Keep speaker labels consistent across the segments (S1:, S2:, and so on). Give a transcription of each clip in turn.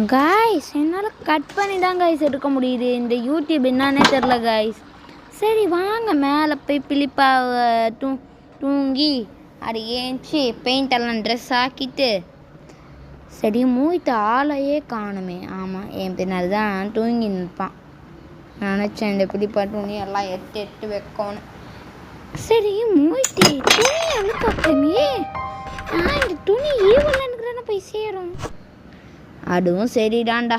S1: Guys என்னால் cut பண்ணி தான் காய்ஸ் எடுக்க முடியுது. இந்த யூடியூப் என்னன்னே தெரில காய்ஸ். சரி வாங்க மேலே போய் பிலிப்பாவை தூங்கி அது ஏஞ்சி பெயிண்டெல்லாம் ட்ரெஸ் ஆக்கிட்டு சரி மூய்த்த ஆளையே காணுமே. ஆமாம் என் பின்னால் தான் தூங்கி நிற்பான். நினச்சேன் இந்த பிலிப்பா துணி எல்லாம் எடுத்து வைக்கணும். சரி மூய்த்தி துணி அழுக்காமே. இந்த துணி ஈவல் எனக்கு போய் சேரும். அதுவும் சரிடாண்டா.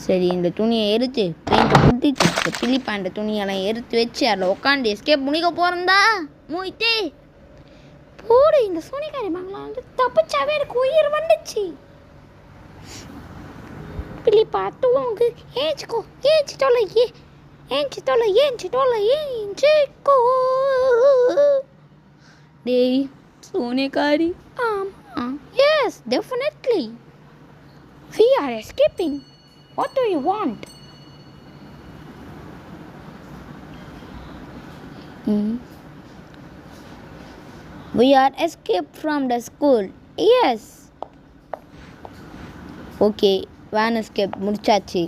S1: சரி இந்த துணியை எடுத்து பெயிண்ட்டை குட்டிட்டு இந்த பிலிப்பா இந்த துணியெல்லாம் எடுத்து வச்சு அதில் உட்காந்து எஸ்கேப் முடிக்க போகிறந்தா மூய்த்தி போடு. இந்த சோனிக்காரி மங்களா வந்து தப்பிச்சாவே எனக்கு உயிர் வந்துச்சு. பிலிப்பா தூங்கு, ஏஞ்சிக்கோ, ஏஞ்சி தொலை, ஏஞ்சி தொலை, ஏஞ்சி தொலை, ஏஞ்சிக்கோ. டேய் சோனிக்காரி. Yes, definitely. We are escaping. What do you want? We are escaped from the school. Yes. Okay, van escape முடிச்சாச்சு.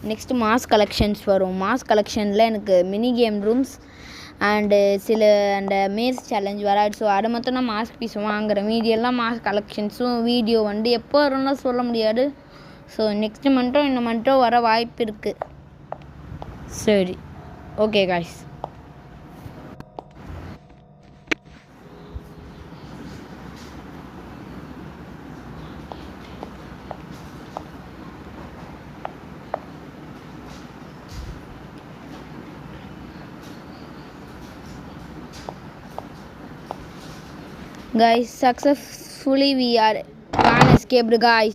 S1: நெக்ஸ்ட் மாஸ் கலெக்ஷன்ஸ் வரும். மாஸ் கலெக்ஷனில் எனக்கு மினி கேம் ரூம்ஸ் அண்டு சில அந்த மேஸ் சேலஞ்ச் வராது. ஸோ அதை மட்டும் நான் மாஸ்க் பீஸ் வாங்குகிறேன். மீடியெல்லாம் மாஸ்க் கலெக்ஷன்ஸும் வீடியோ வந்து எப்போ வரும்னா சொல்ல முடியாது. ஸோ நெக்ஸ்ட் மந்த்தோ இந்த மந்த்தோ வர வாய்ப்பு இருக்குது. சரி okay guys. Guys, successfully we are escaped guys.